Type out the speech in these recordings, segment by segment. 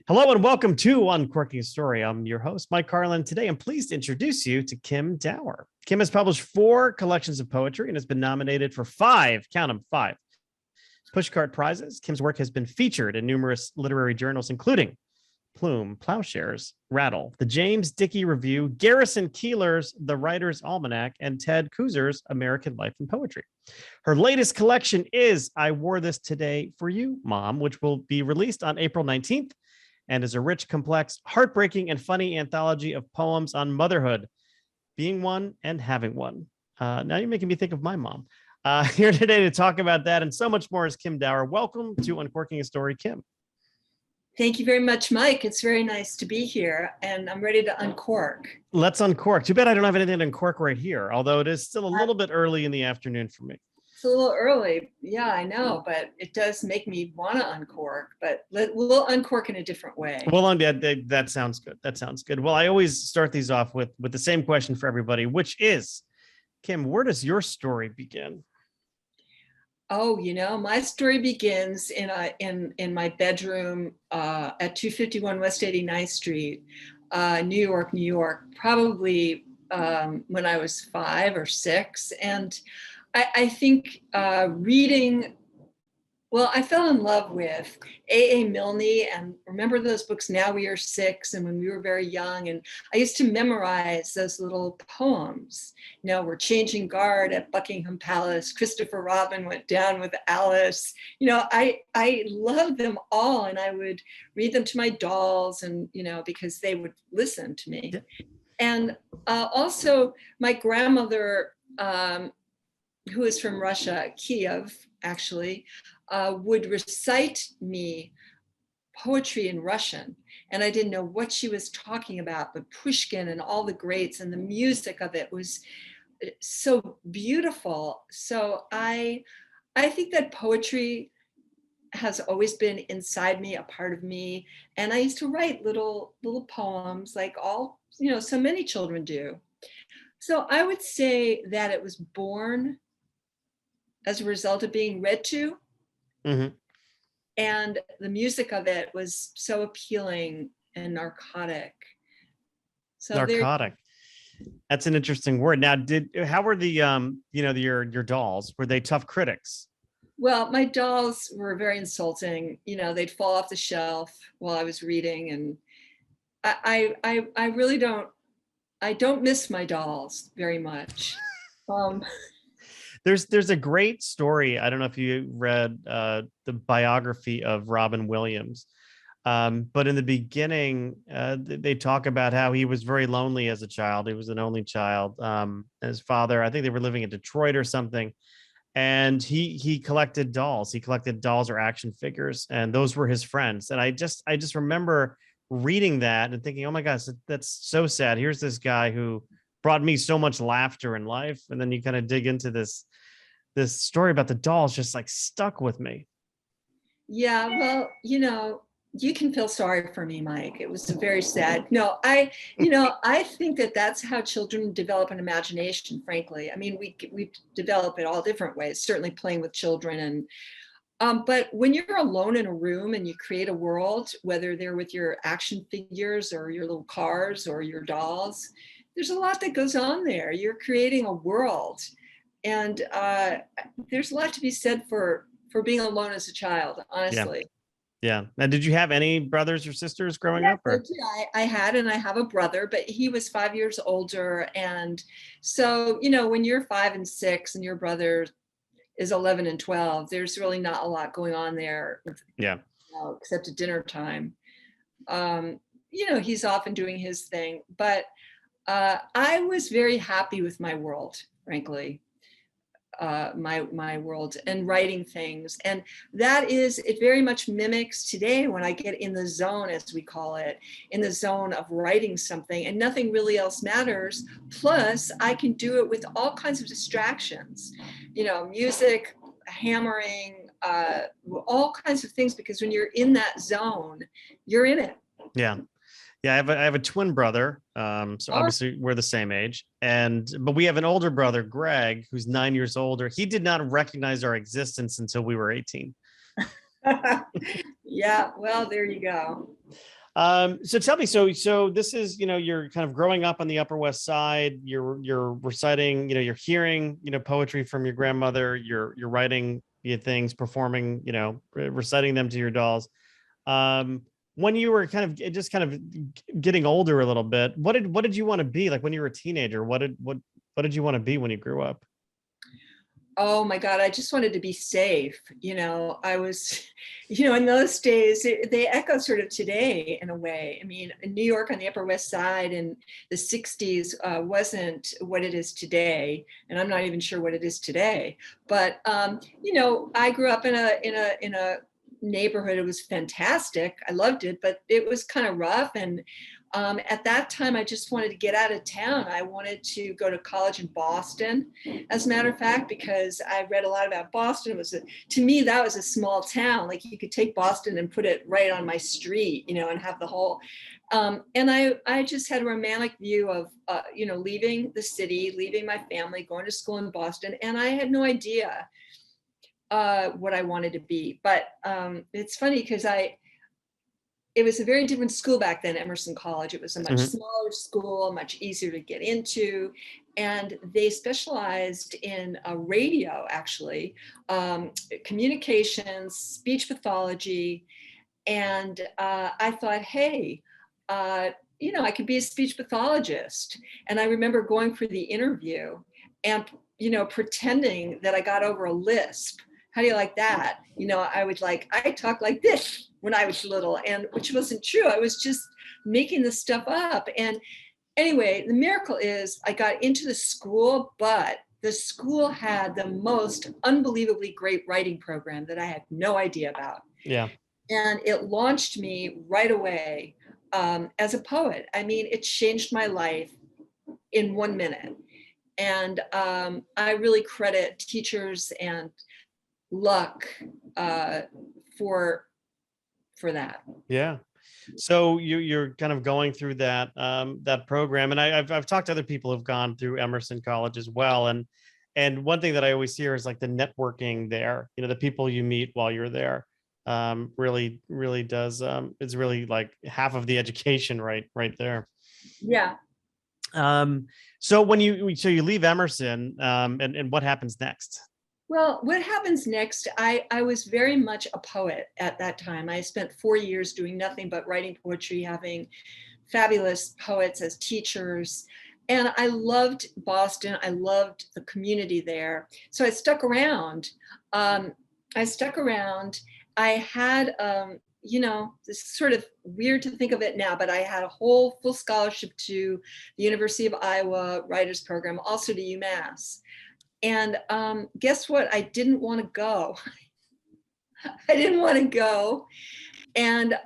Hello and welcome to Uncorking a Story. I'm your host, Mike Carlin. Today, I'm pleased to introduce you to Kim Dower. Kim has published 4 collections of poetry and has been nominated for 5, count them, 5, Pushcart Prizes. Kim's work has been featured in numerous literary journals, including Plume, Plowshares, Rattle, the James Dickey Review, Garrison Keillor's The Writer's Almanac, and Ted Kuzer's American Life and Poetry. Her latest collection is I Wore This Today for You, Mom, which will be released on April 19th. And is a rich, complex, heartbreaking, and funny anthology of poems on motherhood, being one and having one. Now you're making me think of my mom. Here today to talk about that and so much more is Kim Dower. Welcome to Uncorking a Story, Kim. Thank you very much, Mike. It's very nice to be here, and I'm ready to uncork. Let's uncork. Too bad I don't have anything to uncork right here, although it is still a little bit early in the afternoon for me. It's a little early. Yeah, I know, but it does make me want to uncork, but we'll uncork in a different way. Well, that sounds good. That sounds good. Well, I always start these off with the same question for everybody, which is, Kim, where does your story begin? Oh, my story begins in my bedroom at 251 West 89th Street, New York, probably when I was 5 or 6. And I think reading, I fell in love with A.A. Milne, and remember those books, Now We Are Six, and when we were very young. And I used to memorize those little poems. We're changing guard at Buckingham Palace. Christopher Robin went down with Alice. I loved them all, and I would read them to my dolls, and, because they would listen to me. Yeah. And also my grandmother, who is from Russia, Kiev, actually, would recite me poetry in Russian. And I didn't know what she was talking about, but Pushkin and all the greats and the music of it was so beautiful. So I think that poetry has always been inside me, a part of me. And I used to write little poems like so many children do. So I would say that it was born as a result of being read to. Mm-hmm. And the music of it was so appealing and narcotic. Narcotic. That's an interesting word. Now, how were the your dolls? Were they tough critics? Well, my dolls were very insulting. They'd fall off the shelf while I was reading, and I really don't miss my dolls very much. There's a great story. I don't know if you read the biography of Robin Williams, but in the beginning, they talk about how he was very lonely as a child. He was an only child. His father, I think they were living in Detroit or something, and he collected dolls. He collected dolls or action figures, and those were his friends. And I just remember reading that and thinking, oh my gosh, that's so sad. Here's this guy who brought me so much laughter in life, and then you kind of dig into this story about the dolls, just like stuck with me. Yeah, well, you can feel sorry for me, Mike. It was very sad. No, I think that that's how children develop an imagination, frankly. I mean, we develop it all different ways, certainly playing with children. And but when you're alone in a room and you create a world, whether they're with your action figures or your little cars or your dolls, there's a lot that goes on there. You're creating a world. And there's a lot to be said for being alone as a child, honestly. Yeah. Now, did you have any brothers or sisters growing up? Or? I had, and I have a brother, but he was 5 years older. And so, when you're 5 and 6 and your brother is 11 and 12, there's really not a lot going on there. Yeah. Except at dinner time. He's often doing his thing. But I was very happy with my world, frankly. My world and writing things, and it very much mimics today when I get in the zone, as we call it, in the zone of writing something and nothing really else matters. Plus I can do it with all kinds of distractions, music, hammering, all kinds of things, because when you're in that zone, you're in it. Yeah, I have a twin brother. So obviously we're the same age. But we have an older brother, Greg, who's 9 years older. He did not recognize our existence until we were 18. Yeah, well, there you go. So tell me, so this is, you're kind of growing up on the Upper West Side. You're reciting, you're hearing, poetry from your grandmother. You're writing things, performing, reciting them to your dolls. Um, when you were kind of getting older a little bit, what did you want to be like when you were a teenager? What did you want to be when you grew up? Oh my God, I just wanted to be safe. I was, in those days, they echo sort of today in a way. I mean, New York on the Upper West Side in the 60s wasn't what it is today. And I'm not even sure what it is today. But, I grew up in a neighborhood. It was fantastic. I loved it, but it was kind of rough. And at that time, I just wanted to get out of town. I wanted to go to college in Boston, as a matter of fact, because I read a lot about Boston. To me, that was a small town. Like you could take Boston and put it right on my street, and have the whole. And I just had a romantic view of, leaving the city, leaving my family, going to school in Boston, and I had no idea what I wanted to be. But it's funny because it was a very different school back then, Emerson College. It was a much smaller school, much easier to get into. And they specialized in radio, actually, communications, speech pathology. And I thought, hey, I could be a speech pathologist. And I remember going for the interview and, pretending that I got over a lisp. How do you like that? I talk like this when I was little, and which wasn't true. I was just making this stuff up. And anyway, the miracle is I got into the school, but the school had the most unbelievably great writing program that I had no idea about. Yeah. And it launched me right away as a poet. I mean, it changed my life in 1 minute. And I really credit teachers and luck for that. Yeah. So you're kind of going through that program, and I've talked to other people who've gone through Emerson College as well, and one thing that I always hear is like the networking there. The people you meet while you're there really does. It's really like half of the education right there. Yeah. So when you leave Emerson, and what happens next? Well, what happens next? I was very much a poet at that time. I spent 4 years doing nothing but writing poetry, having fabulous poets as teachers. And I loved Boston. I loved the community there. So I stuck around. I had, this is sort of weird to think of it now, but I had a whole full scholarship to the University of Iowa Writers Program, also to UMass. And guess what? I didn't want to go. I didn't want to go. And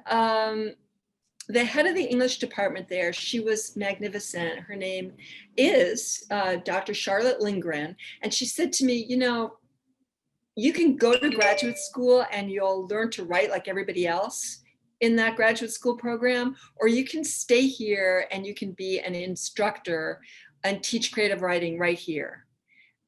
the head of the English department there, she was magnificent. Her name is Dr. Charlotte Lindgren. And she said to me, you can go to graduate school and you'll learn to write like everybody else in that graduate school program, or you can stay here and you can be an instructor and teach creative writing right here.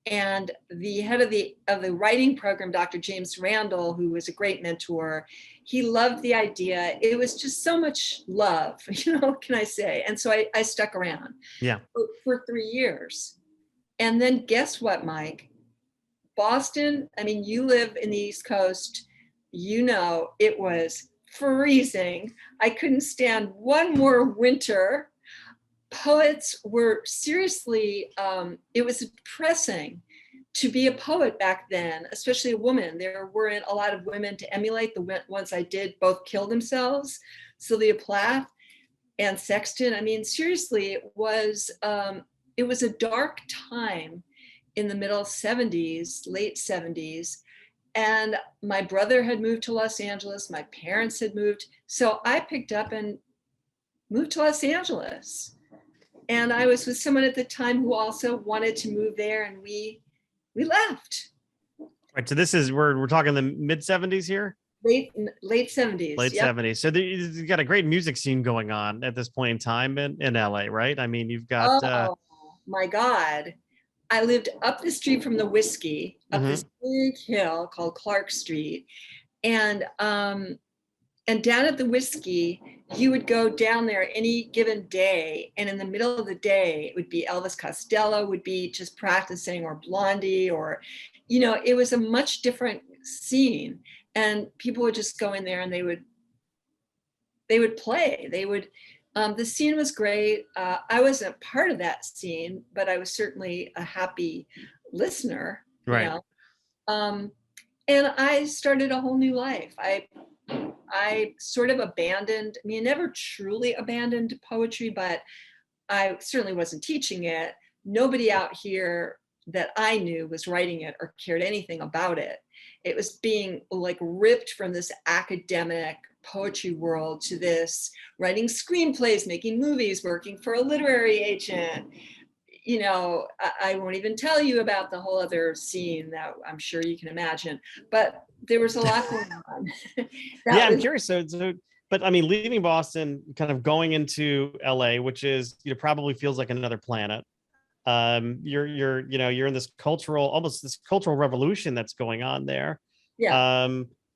And the head of the writing program, Dr. James Randall, who was a great mentor, he loved the idea. It was just so much love, can I say? And so I stuck around for 3 years. And then guess what, Mike? Boston, I mean, you live in the East Coast, it was freezing. I couldn't stand one more winter. Poets were seriously, it was depressing to be a poet back then, especially a woman. There weren't a lot of women to emulate. The ones I did both killed themselves, Sylvia Plath and Sexton. I mean, seriously, it was a dark time in the middle 70s, late 70s. And my brother had moved to Los Angeles. My parents had moved. So I picked up and moved to Los Angeles. And I was with someone at the time who also wanted to move there, and we left. Right. So this is we're talking the mid 70s here. Late 70s. Late 70s. So you've got a great music scene going on at this point in time in LA, right? I mean, you've got. Oh my God! I lived up the street from the Whiskey, up this big hill called Clark Street, and And down at the Whiskey, you would go down there any given day, and in the middle of the day, it would be Elvis Costello would be just practicing, or Blondie, or, it was a much different scene. And people would just go in there and they would play. The scene was great. I wasn't part of that scene, but I was certainly a happy listener, Right. And I started a whole new life. I sort of abandoned, I never truly abandoned poetry, but I certainly wasn't teaching it. Nobody out here that I knew was writing it or cared anything about it. It was being like ripped from this academic poetry world to this writing screenplays, making movies, working for a literary agent. I won't even tell you about the whole other scene that I'm sure you can imagine, but there was a lot going on. I'm curious. But leaving Boston, kind of going into LA, which is, probably feels like another planet. You're in this almost this cultural revolution that's going on there. Yeah.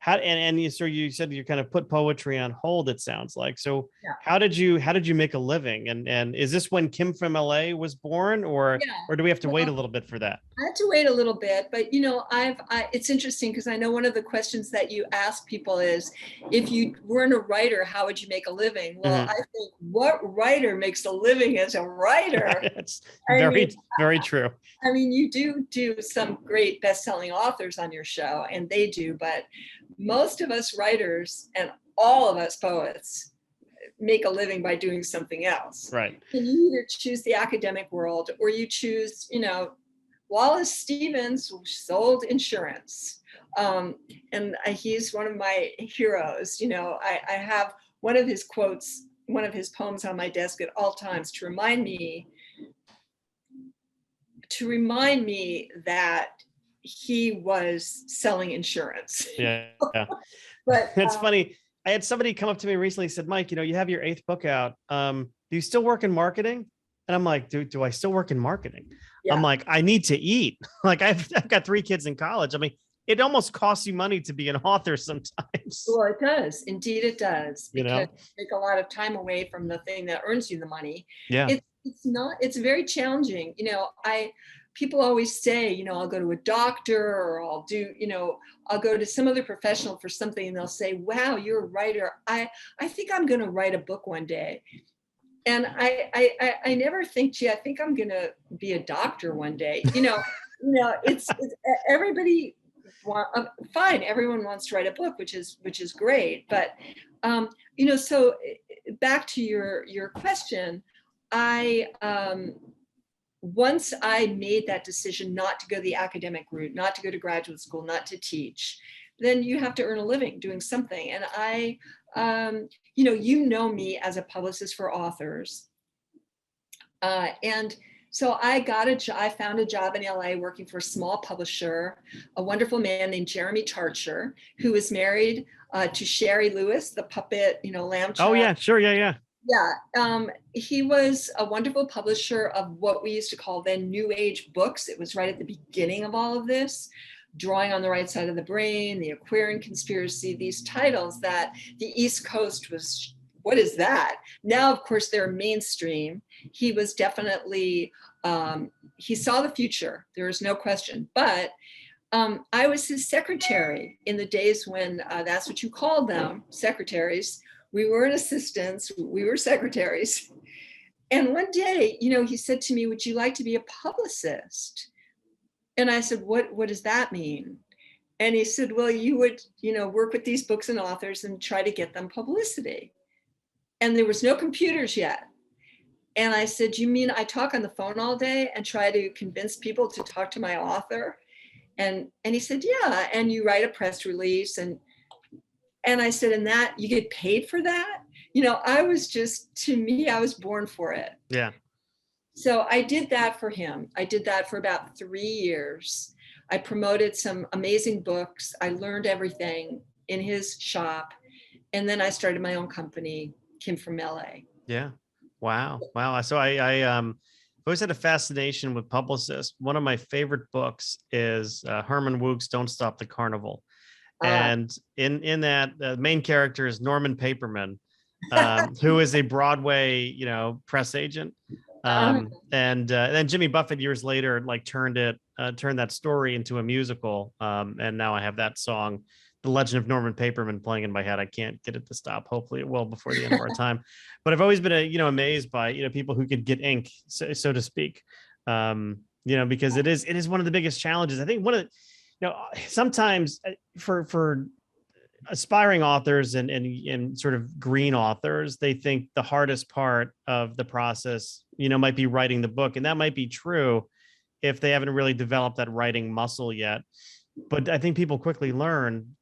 You said you kind of put poetry on hold, it sounds like. So Yeah. how did you make a living? And is this when Kim from LA was born, or do we have to wait a little bit for that? I had to wait a little bit, but it's interesting because I know one of the questions that you ask people is, if you weren't a writer, how would you make a living? Well, I think, what writer makes a living as a writer? It's very true. You do some great best-selling authors on your show, and they do, but most of us writers and all of us poets make a living by doing something else. Right. And you either choose the academic world, or you choose, Wallace Stevens sold insurance. And he's one of my heroes. I have one of his quotes, one of his poems on my desk at all times to remind me that he was selling insurance. Yeah. But it's funny. I had somebody come up to me recently and said, Mike, you have your 8th book out. Do you still work in marketing? And I'm like, do I still work in marketing? Yeah. I'm like, I need to eat. Like I've got 3 kids in college. It almost costs you money to be an author sometimes. Well, it does. Indeed, it does. Because you take a lot of time away from the thing that earns you the money. Yeah. It's very challenging. People always say, I'll go to a doctor, or I'll go to some other professional for something, and they'll say, wow, you're a writer. I think I'm going to write a book one day. And I never think, gee, I think I'm going to be a doctor one day. It's everybody, fine. Everyone wants to write a book, which is great. But, so back to your question, once I made that decision not to go the academic route, not to go to graduate school, not to teach, then you have to earn a living doing something. And me as a publicist for authors. And so I found a job in LA working for a small publisher, a wonderful man named Jeremy Tarcher, who was married to Sherry Lewis, the puppet, lamb chop. Oh yeah, sure. Yeah. Yeah, he was a wonderful publisher of what we used to call then New Age books. It was right at the beginning of all of this. Drawing on the Right Side of the Brain, The Aquarian Conspiracy, these titles that the East Coast was, what is that? Now, of course, they're mainstream. He was definitely, he saw the future. There is no question. But I was his secretary in the days when that's what you called them, secretaries. We weren't assistants, we were secretaries. And one day, he said to me, would you like to be a publicist? And I said, what does that mean? And he said, well, you would, work with these books and authors and try to get them publicity. And there was no computers yet. And I said, you mean I talk on the phone all day and try to convince people to talk to my author? And he said, yeah, and you write a press release. And I said, and that you get paid for that? I was born for it. Yeah. So I did that for him. I did that for about 3 years. I promoted some amazing books. I learned everything in his shop. And then I started my own company, Kim from LA. Yeah. Wow. So I always had a fascination with publicists. One of my favorite books is Herman Wouk's Don't Stop the Carnival. Ah. And in that, the main character is Norman Paperman, who is a Broadway, press agent. Ah. And then Jimmy Buffett years later like turned that story into a musical. And now I have that song, The Legend of Norman Paperman, playing in my head. I can't get it to stop. Hopefully it will before the end of our time. But I've always been amazed by people who could get ink, so to speak. Because it is one of the biggest challenges. I think one of the, sometimes for aspiring authors and sort of green authors, they think the hardest part of the process, might be writing the book. And that might be true if they haven't really developed that writing muscle yet. But I think people quickly learn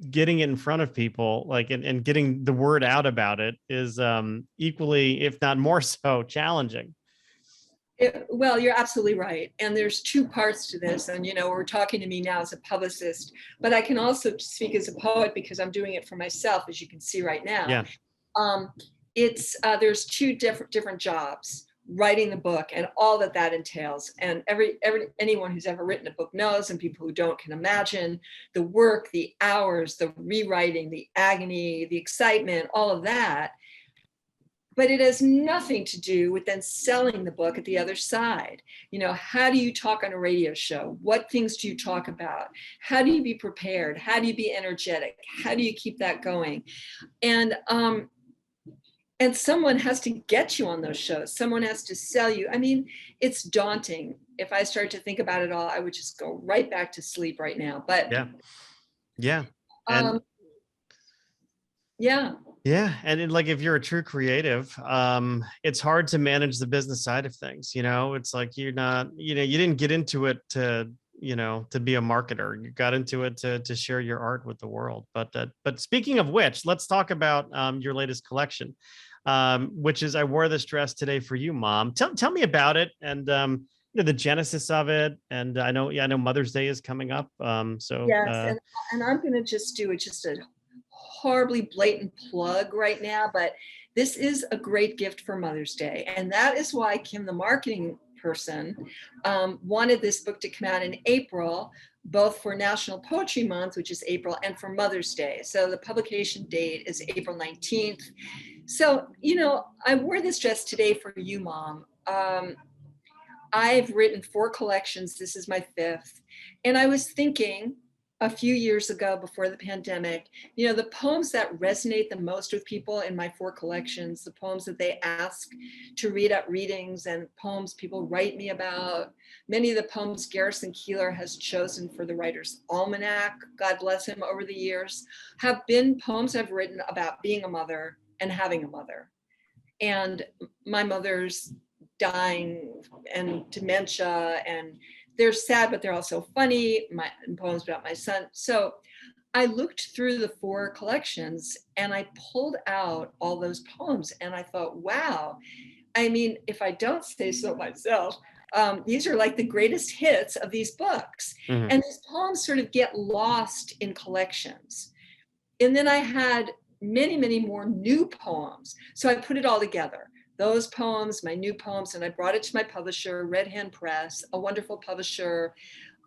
getting it in front of people, like, and getting the word out about it is equally, if not more so, challenging. Well, you're absolutely right. And there's two parts to this. And, we're talking to me now as a publicist, but I can also speak as a poet because I'm doing it for myself, as you can see right now. Yeah. It's there's two different jobs: writing the book and all that entails. And anyone who's ever written a book knows, and people who don't can imagine the work, the hours, the rewriting, the agony, the excitement, all of that. But it has nothing to do with then selling the book at the other side. How do you talk on a radio show? What things do you talk about? How do you be prepared? How do you be energetic? How do you keep that going? And someone has to get you on those shows. Someone has to sell you. I mean, it's daunting. If I start to think about it all, I would just go right back to sleep right now. But yeah. And yeah. Yeah. And like, if you're a true creative, it's hard to manage the business side of things. It's like, you're not, you didn't get into it to be a marketer. You got into it to share your art with the world. But speaking of which, let's talk about your latest collection, which is I Wore This Dress Today for You, Mom. Tell me about it, and the genesis of it. And I know Mother's Day is coming up. Yes, and I'm going to just do a horribly blatant plug right now, but this is a great gift for Mother's Day. And that is why Kim, the marketing person, wanted this book to come out in April, both for National Poetry Month, which is April, and for Mother's Day. So the publication date is April 19th. So, I wore this dress today for you, Mom. I've written 4 collections. This is my 5th. And I was thinking a few years ago, before the pandemic, the poems that resonate the most with people in my 4 collections, the poems that they ask to read at readings, and poems people write me about, many of the poems Garrison Keillor has chosen for the Writer's Almanac, God bless him, over the years, have been poems I've written about being a mother and having a mother. And my mother's dying and dementia, and they're sad, but they're also funny. My poems about my son. So I looked through the 4 collections and I pulled out all those poems, and I thought, wow. I mean, if I don't say so myself, these are like the greatest hits of these books. Mm-hmm. And these poems sort of get lost in collections. And then I had many, many more new poems. So I put it all together. Those poems, my new poems, and I brought it to my publisher, Red Hand Press, a wonderful publisher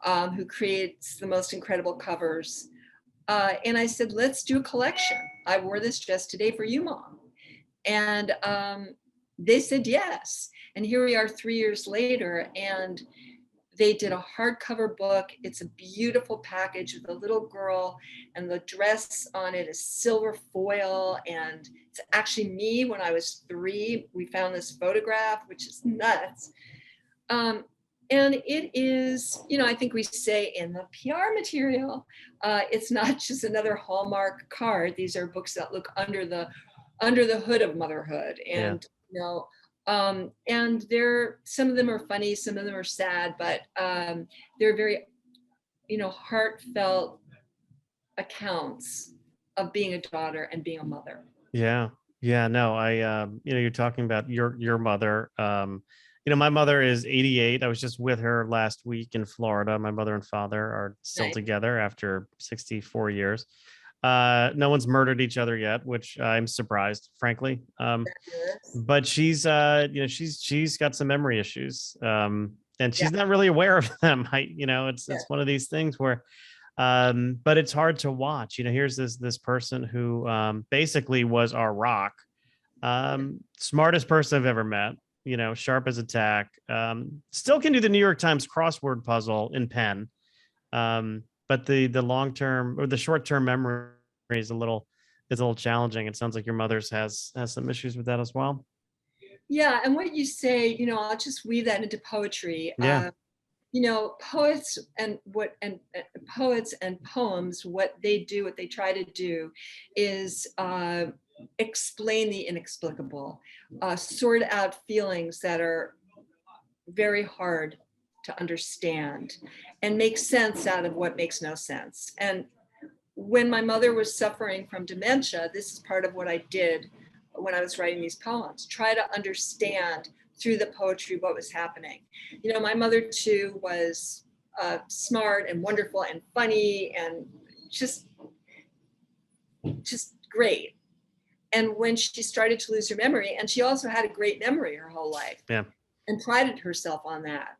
who creates the most incredible covers. And I said, let's do a collection. I Wore This Dress Today for You, Mom. And they said yes. And here we are 3 years later, and they did a hardcover book. It's a beautiful package with a little girl, and the dress on it is silver foil. And it's actually me when I was 3. We found this photograph, which is nuts. And it is, I think we say in the PR material, it's not just another Hallmark card. These are books that look under the hood of motherhood. And, and some of them are funny, some of them are sad, but they're very, heartfelt accounts of being a daughter and being a mother. Yeah, no, you're talking about your mother. My mother is 88. I was just with her last week in Florida. My mother and father are still Nice. together after 64 years. No one's murdered each other yet, which I'm surprised, frankly. But she's got some memory issues. And she's not really aware of them. It's one of these things where But it's hard to watch. Here's this person who basically was our rock. Smartest person I've ever met. Sharp as a tack. Still can do the New York Times crossword puzzle in pen. But the long term or the short term memory is a little challenging. It sounds like your mother's has some issues with that as well. Yeah, and what you say, I'll just weave that into poetry. Yeah. Poets and poems, what they try to do is explain the inexplicable, sort out feelings that are very hard to understand, and make sense out of what makes no sense. And when my mother was suffering from dementia, this is part of what I did when I was writing these poems, try to understand through the poetry what was happening. My mother too was smart and wonderful and funny and just great. And when she started to lose her memory, and she also had a great memory her whole life, Yeah. and prided herself on that.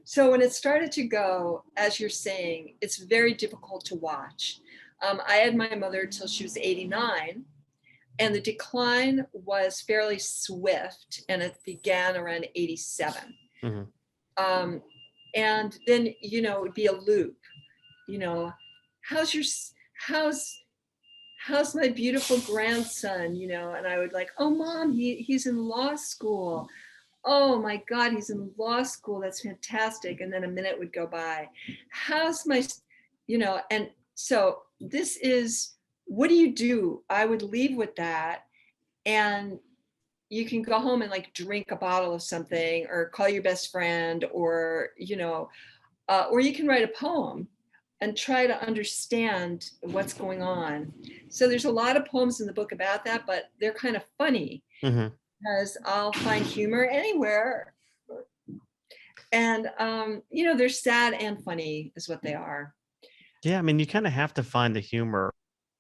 So when it started to go, as you're saying, it's very difficult to watch. I had my mother till she was 89, and the decline was fairly swift, and it began around 87. Mm-hmm. And then, it would be a loop. How's your how's my beautiful grandson? And I would like, oh, Mom, he's in law school. Oh my God, he's in law school. That's fantastic. And then a minute would go by. How's my, and so this is, what do you do? I would leave with that. And you can go home and like drink a bottle of something or call your best friend, or, or you can write a poem and try to understand what's going on. So there's a lot of poems in the book about that, but they're kind of funny. Mm-hmm. Because I'll find humor anywhere. And, they're sad and funny is what they are. Yeah, I mean, you kind of have to find the humor.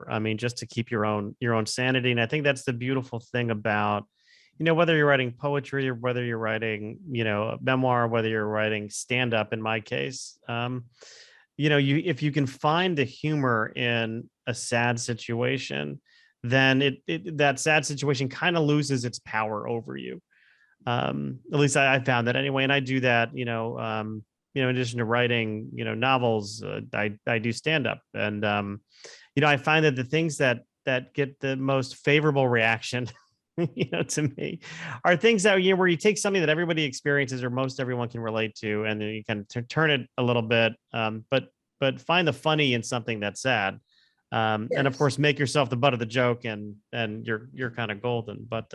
I mean, just to keep your own sanity. And I think that's the beautiful thing about, whether you're writing poetry or whether you're writing, a memoir, whether you're writing stand up, in my case, if you can find the humor in a sad situation, then that sad situation kind of loses its power over you. At least I found that anyway, and I do that. In addition to writing, novels, I do stand up, and I find that the things that get the most favorable reaction, to me, are things that where you take something that everybody experiences or most everyone can relate to, and then you can turn it a little bit, but find the funny in something that's sad. Yes. And of course, make yourself the butt of the joke, and you're kind of golden. But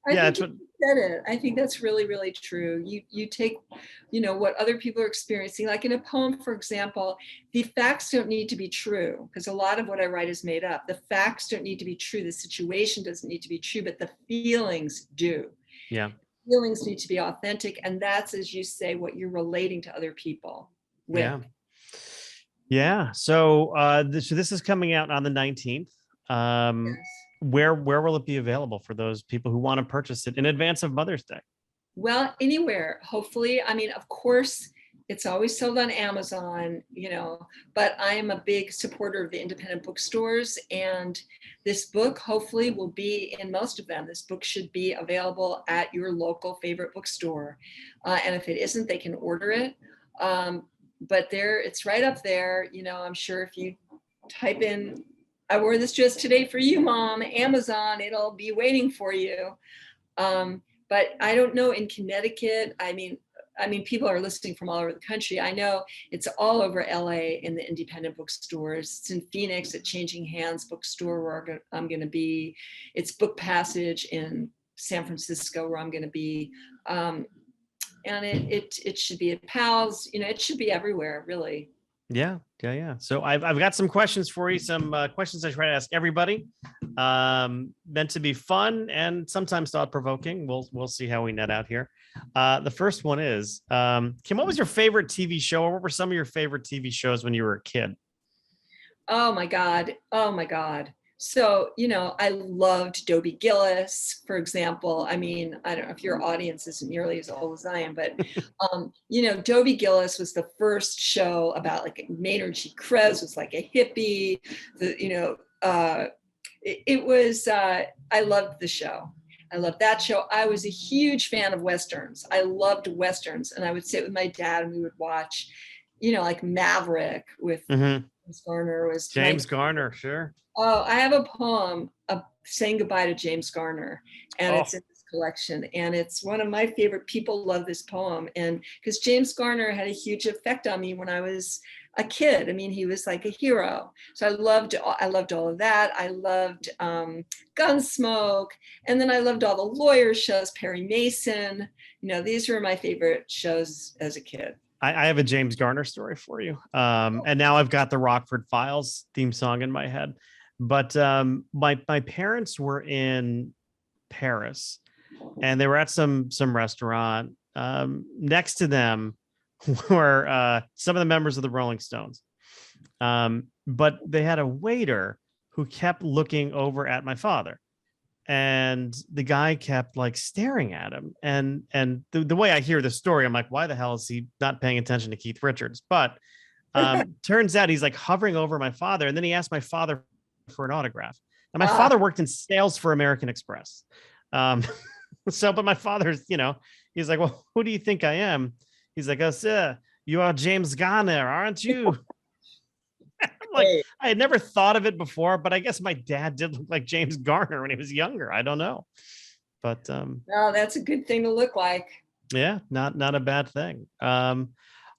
yeah, I think you said it. I think that's really, really true. You take, what other people are experiencing. Like in a poem, for example, the facts don't need to be true, because a lot of what I write is made up. The facts don't need to be true. The situation doesn't need to be true, but the feelings do. Yeah. Feelings need to be authentic, and that's, as you say, what you're relating to other people with. Yeah. Yeah. So this is coming out on the 19th. Yes. Where will it be available for those people who want to purchase it in advance of Mother's Day? Well, anywhere, hopefully. I mean, of course, it's always sold on Amazon, but I am a big supporter of the independent bookstores, and this book hopefully will be in most of them. This book should be available at your local favorite bookstore. And if it isn't, they can order it. But it's right up there. I'm sure if you type in, I wore this dress today for you, Mom, Amazon, it'll be waiting for you. But I don't know in Connecticut. I mean, people are listening from all over the country. I know it's all over LA in the independent bookstores. It's in Phoenix at Changing Hands bookstore where I'm going to be. It's Book Passage in San Francisco where I'm going to be. And it should be at Pals. It should be everywhere, really. Yeah. So I've got some questions for you. Some questions I try to ask everybody. Meant to be fun and sometimes thought provoking. We'll see how we net out here. The first one is, Kim, what was your favorite TV show, or what were some of your favorite TV shows when you were a kid? Oh my God. So, I loved Dobie Gillis, for example. I mean, I don't know if your audience isn't nearly as old as I am, but, Dobie Gillis was the first show about like Maynard G. Krebs was like a hippie. It was, I loved the show. I loved that show. I was a huge fan of Westerns. I loved Westerns. And I would sit with my dad and we would watch, like Maverick with Mhm. James Garner was my James Garner, sure. Oh, I have a poem of saying goodbye to James Garner, and Oh, it's in this collection. And it's one of my favorite. People love this poem, and because James Garner had a huge effect on me when I was a kid. I mean, he was like a hero. So I loved all of that. I loved Gunsmoke, and then I loved all the lawyer shows. Perry Mason. These were my favorite shows as a kid. I have a James Garner story for you. And now I've got the Rockford Files theme song in my head. But my parents were in Paris, and they were at some restaurant. Next to them were some of the members of the Rolling Stones. But they had a waiter who kept looking over at my father, and the guy kept like staring at him. And the way I hear the story, I'm like, why the hell is he not paying attention to Keith Richards? But turns out he's like hovering over my father, and then he asked my father for an autograph. And my father worked in sales for American Express. But my father's, he's like, well, who do you think I am? He's like, oh, sir, you are James Garner, aren't you? I'm like, I had never thought of it before, but I guess my dad did look like James Garner when he was younger. I don't know. But No, that's a good thing to look like. yeah, not a bad thing.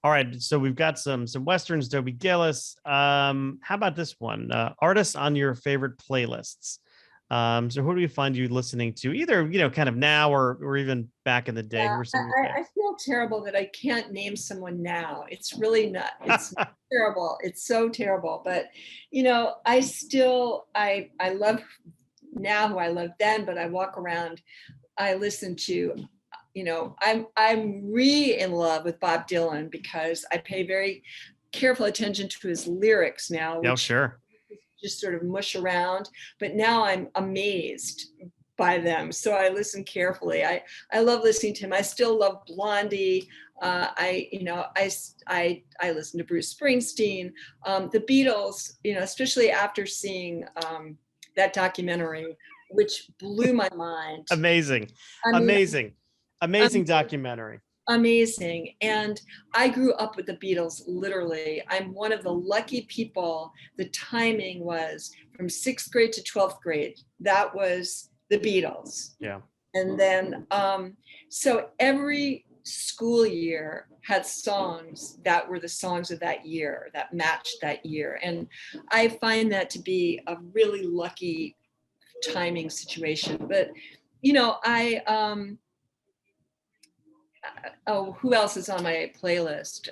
All right, so we've got some Westerns, Dobie Gillis. How about this one? Artists on your favorite playlists. So who do we find you listening to, either kind of now or even back in the day? Yeah, Who are some of your I feel terrible that I can't name someone now. It's really not. It's terrible. It's so terrible. But I love now who I loved then. But I walk around. I listen to. I'm really in love with Bob Dylan because I pay very careful attention to his lyrics now, Yeah, which sure. just sort of mush around. But now I'm amazed by them, so I listen carefully. I love listening to him. I still love Blondie. I listen to Bruce Springsteen, the Beatles. Especially after seeing that documentary, which blew my mind. Amazing, I mean, amazing documentary. Amazing. And I grew up with the Beatles, literally. I'm one of the lucky people. The timing was from 6th grade to 12th grade. That was the Beatles. Yeah. And then, so every school year had songs that were the songs of that year, that matched that year. And I find that to be a really lucky timing situation. But, who else is on my playlist?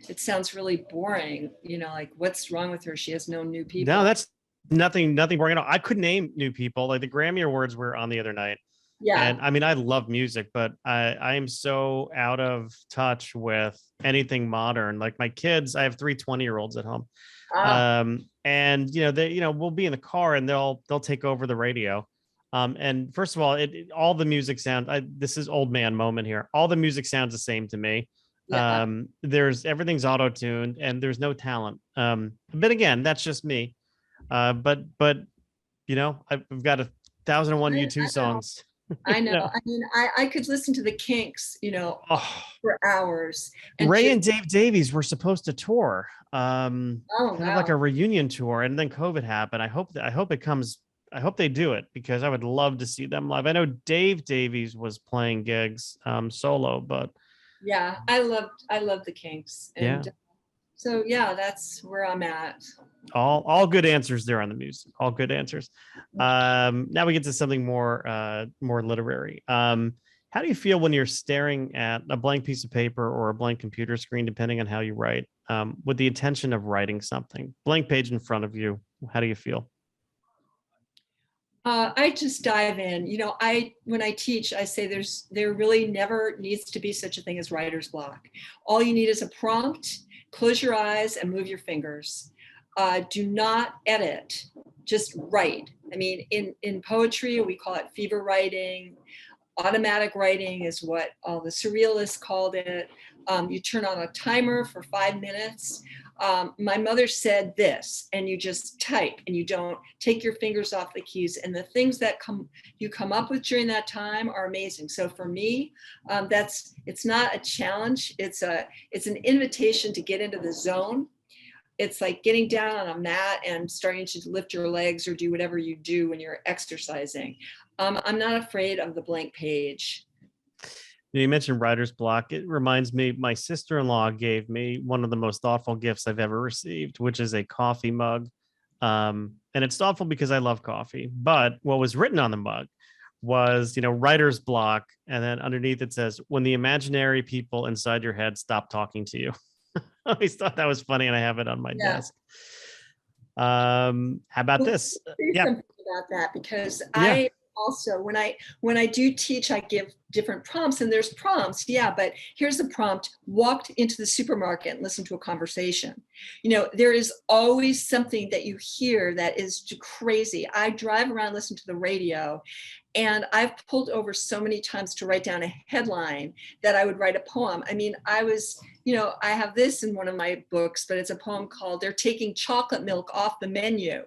It sounds really boring. Like, what's wrong with her? She has no new people. No, that's nothing boring at all. I could name new people. Like the Grammy Awards were on the other night. Yeah. And I mean, I love music, but I am so out of touch with anything modern. Like my kids, I have 3 20-year-olds at home. And we'll be in the car and they'll take over the radio. And first of all, all the music sound, this is old man moment here. All the music sounds the same to me. Yeah. Everything's auto-tuned and there's no talent. But again, that's just me. But I've got 1,001 U2 songs. I know. I mean, I could listen to the Kinks, for hours. And Ray and Dave Davies were supposed to tour, kind of like a reunion tour, and then COVID happened. I hope they do it because I would love to see them live. I know Dave Davies was playing gigs solo, but yeah, I love the Kinks. And yeah. So yeah, that's where I'm at. All good answers there on the music. All good answers. Now we get to something more literary. How do you feel when you're staring at a blank piece of paper or a blank computer screen, depending on how you write, with the intention of writing something? Blank page in front of you. How do you feel? I just dive in. When I teach, I say there really never needs to be such a thing as writer's block. All you need is a prompt. Close your eyes and move your fingers. Do not edit. just write. I mean, in poetry, we call it fever writing. Automatic writing is what all the surrealists called it. You turn on a timer for 5 minutes. My mother said this, and you just type and you don't take your fingers off the keys. And the things that you come up with during that time are amazing. So for me, it's not a challenge. It's an invitation to get into the zone. It's like getting down on a mat and starting to lift your legs or do whatever you do when you're exercising. I'm not afraid of the blank page. You mentioned writer's block. It reminds me, my sister-in-law gave me one of the most thoughtful gifts I've ever received, which is a coffee mug. And it's thoughtful because I love coffee. But what was written on the mug was, writer's block. And then underneath it says, when the imaginary people inside your head stop talking to you. I always thought that was funny, and I have it on my desk. How about this? Say something about that, because Yeah. I also, when I do teach, I give different prompts, and there's prompts, but here's the prompt: walked into the supermarket and listen to a conversation. There is always something that you hear that is crazy. I drive around, listen to the radio, and I've pulled over so many times to write down a headline that I would write a poem. I mean, I have this in one of my books, but it's a poem called "They're Taking Chocolate Milk Off the Menu."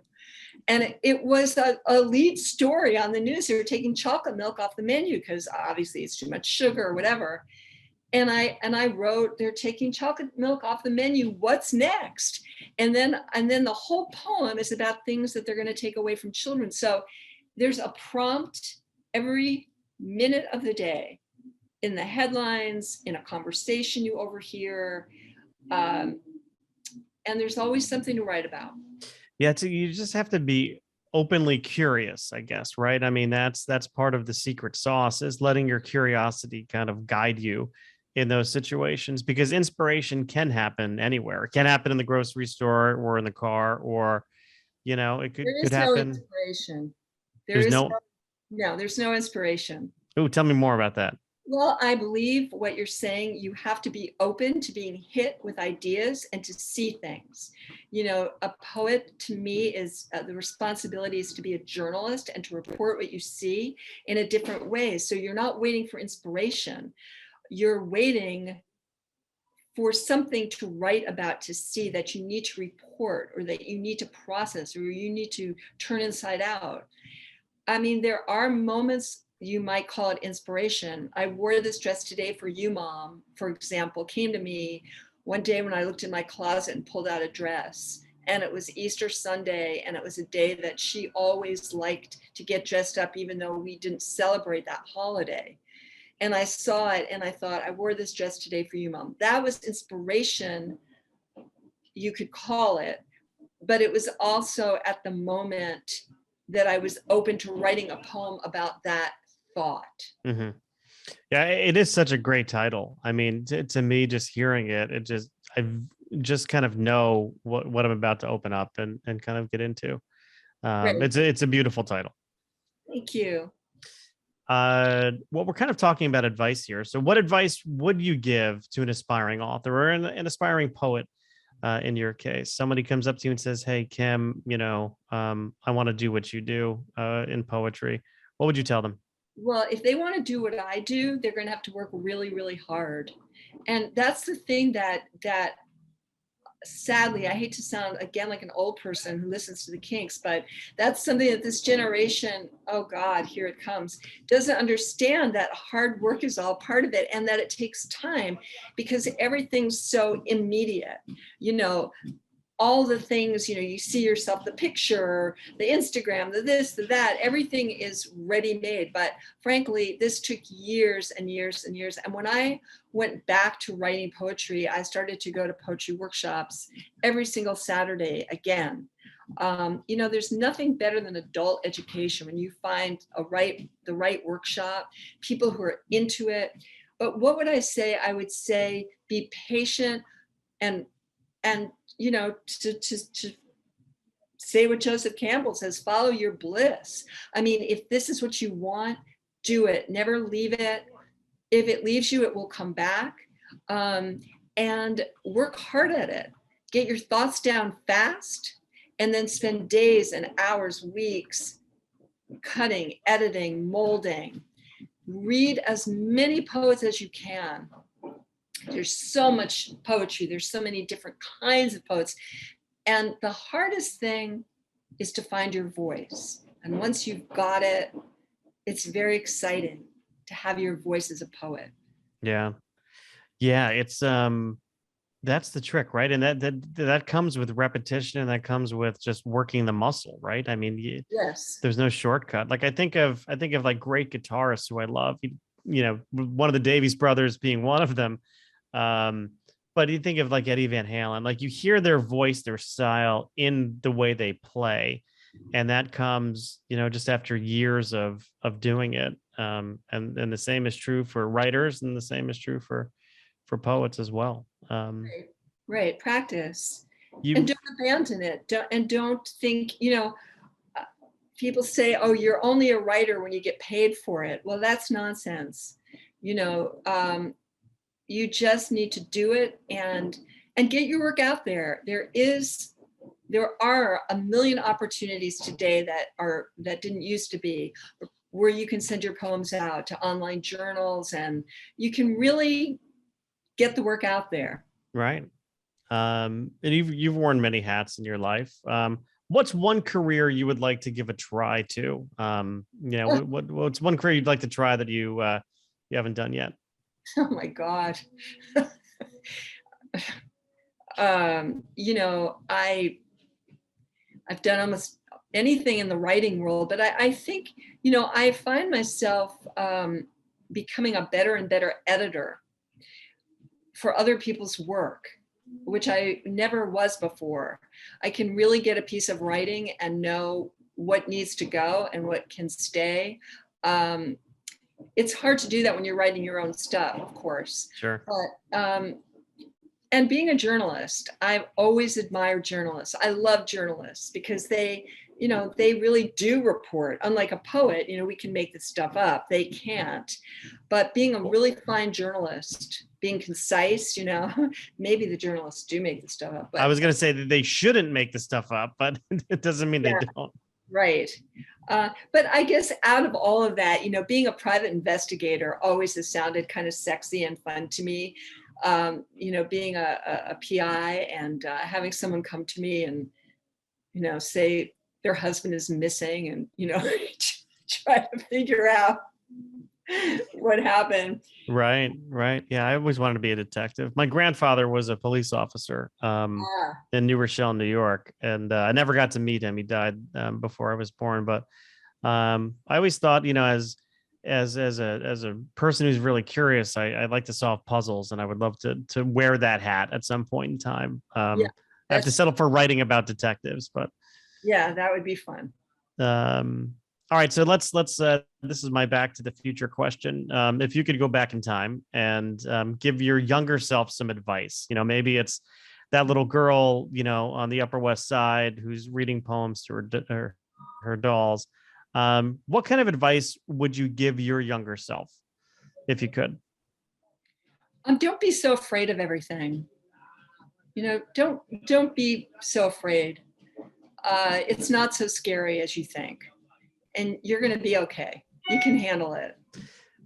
And it was a lead story on the news. They were taking chocolate milk off the menu because obviously it's too much sugar or whatever. And I wrote, "They're taking chocolate milk off the menu. What's next?" And then the whole poem is about things that they're going to take away from children. So there's a prompt every minute of the day, in the headlines, in a conversation you overhear. And there's always something to write about. Yeah, you just have to be openly curious, I guess, right? I mean, that's part of the secret sauce, is letting your curiosity kind of guide you in those situations, because inspiration can happen anywhere. It can happen in the grocery store or in the car, or it could happen. No inspiration. There's no inspiration. Oh, tell me more about that. Well, I believe what you're saying. You have to be open to being hit with ideas and to see things. A poet, to me, is the responsibility is to be a journalist and to report what you see in a different way. So you're not waiting for inspiration. You're waiting for something to write about, to see, that you need to report, or that you need to process, or you need to turn inside out. I mean, there are moments, you might call it inspiration. I wore this dress today for you, Mom, for example, came to me one day when I looked in my closet and pulled out a dress. And it was Easter Sunday, and it was a day that she always liked to get dressed up, even though we didn't celebrate that holiday. And I saw it and I thought, I wore this dress today for you, Mom. That was inspiration, you could call it. But it was also at the moment that I was open to writing a poem about that thought. Mm-hmm. Yeah, it is such a great title. I mean, to me, just hearing it, I just kind of know what I'm about to open up and kind of get into. It's a beautiful title. Thank you. Well, we're kind of talking about advice here. So what advice would you give to an aspiring author or an aspiring poet? In your case, somebody comes up to you and says, "Hey, Kim, I want to do what you do in poetry." What would you tell them? Well, if they want to do what I do, they're going to have to work really, really hard. And that's the thing that sadly, I hate to sound again like an old person who listens to the Kinks, but that's something that this generation, oh God, here it comes, doesn't understand, that hard work is all part of it, and that it takes time, because everything's so immediate. All the things, you see yourself, the picture, the Instagram, the this, the that, everything is ready made. But frankly, this took years and years and years. And when I went back to writing poetry, I started to go to poetry workshops every single Saturday again. There's nothing better than adult education when you find the right workshop, people who are into it. But what would I say? I would say be patient and to say what Joseph Campbell says, follow your bliss. I mean, if this is what you want, do it. Never leave it. If it leaves you, it will come back. And work hard at it. Get your thoughts down fast and then spend days and hours, weeks cutting, editing, molding. Read as many poets as you can. There's so much poetry. There's so many different kinds of poets. And the hardest thing is to find your voice. And once you've got it, it's very exciting to have your voice as a poet. Yeah. Yeah. It's, that's the trick, right? And that comes with repetition, and that comes with just working the muscle, right? I mean, Yes. there's no shortcut. Like I think of like great guitarists who I love. One of the Davies brothers being one of them. But you think of like Eddie Van Halen, like you hear their voice, their style in the way they play, and that comes, just after years of doing it. And the same is true for writers, and the same is true for poets as well. Right. Practice. And You don't abandon it. Don't think, people say, oh, you're only a writer when you get paid for it. Well, that's nonsense. You just need to do it and get your work out there. There are a million opportunities today that didn't used to be, where you can send your poems out to online journals, and you can really get the work out there. right. And you've worn many hats in your life. What's one career you would like to give a try to? What's one career you'd like to try that you haven't done yet? Oh my God. I've done almost anything in the writing world, but I think, I find myself becoming a better and better editor for other people's work, which I never was before. I can really get a piece of writing and know what needs to go and what can stay. It's hard to do that when you're writing your own stuff, of course. Sure. But and being a journalist, I've always admired journalists. I love journalists because they really do report. Unlike a poet, we can make this stuff up. They can't. But being a really fine journalist, being concise, maybe the journalists do make the stuff up. But I was going to say that they shouldn't make the stuff up, but it doesn't mean they don't. Right. But I guess out of all of that, being a private investigator always has sounded kind of sexy and fun to me. Being a PI and having someone come to me and, say their husband is missing and, try to figure out what happened. Right. Yeah, I always wanted to be a detective. My grandfather was a police officer in New Rochelle, New York, and I never got to meet him. He died before I was born. But I always thought, as a person who's really curious, I like to solve puzzles, and I would love to wear that hat at some point in time. I have to settle for writing about detectives, but yeah, that would be fun. All right, so let's this is my Back to the Future question. If you could go back in time and give your younger self some advice, maybe it's that little girl, on the Upper West Side who's reading poems to her dolls. What kind of advice would you give your younger self if you could? Don't be so afraid of everything. Don't be so afraid. It's not so scary as you think. And you're going to be okay. You can handle it.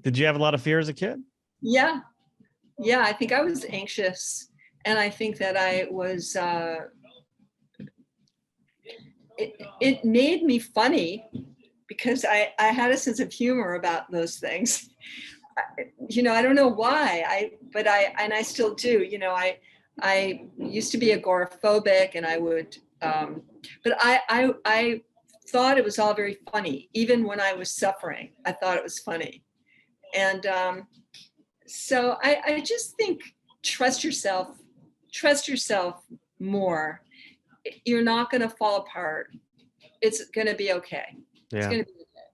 Did you have a lot of fear as a kid? Yeah. I think I was anxious, and I think that I was. It made me funny because I had a sense of humor about those things. I don't know why. But I still do. I used to be agoraphobic, and I would. But I thought it was all very funny. Even when I was suffering, I thought it was funny. And so I just think trust yourself more. You're not going to fall apart. It's going to be okay. Yeah. It's going to be okay.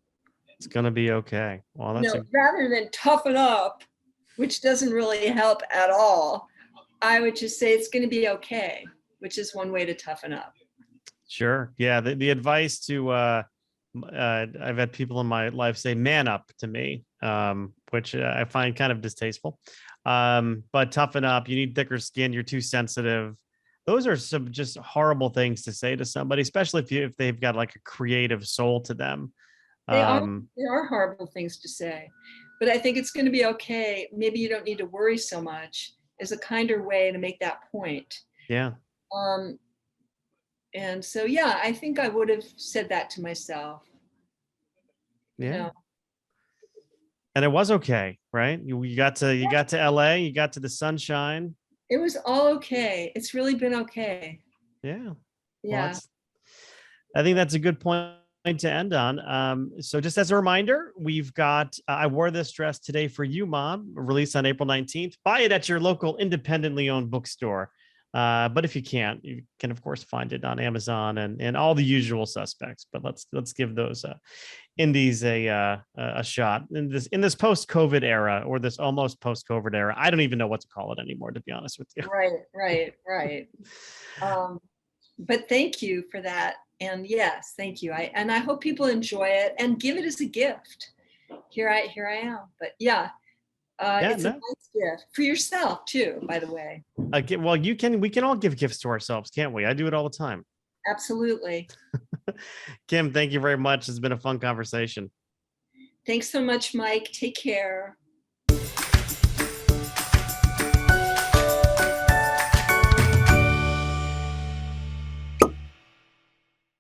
It's going to be okay. Well, that's rather than toughen up, which doesn't really help at all, I would just say it's going to be okay, which is one way to toughen up. Sure. Yeah. The advice to I've had people in my life say "man up" to me, which I find kind of distasteful. But toughen up. You need thicker skin. You're too sensitive. those are some just horrible things to say to somebody, especially if they've got like a creative soul to them. They are Um, they are horrible things to say, but I think it's going to be okay. Maybe you don't need to worry so much. Is a kinder way to make that point. yeah, Um, and so, yeah, I think I would have said that to myself. You yeah. know, And it was okay, right? You got to LA, you got to the sunshine. it was all okay. It's really been okay. Yeah. Well, Yeah. I think that's a good point to end on. So just as a reminder, we've got I wore this dress today for you, Mom, released on April 19th. Buy it at your local independently owned bookstore. But if you can't, you can of course find it on Amazon and all the usual suspects. But let's give those indies a shot in this post-COVID era, or this almost post-COVID era. I don't even know what to call it anymore, to be honest with you. Right. Um, but thank you for that. And yes, thank you. I hope people enjoy it and give it as a gift. Here I am. But yeah, Yeah, it's a no. nice gift for yourself too, by the way. Well, we can all give gifts to ourselves, can't we? I do it all the time. Absolutely. Kim, thank you very much. It's been a fun conversation. Thanks so much, Mike. Take care.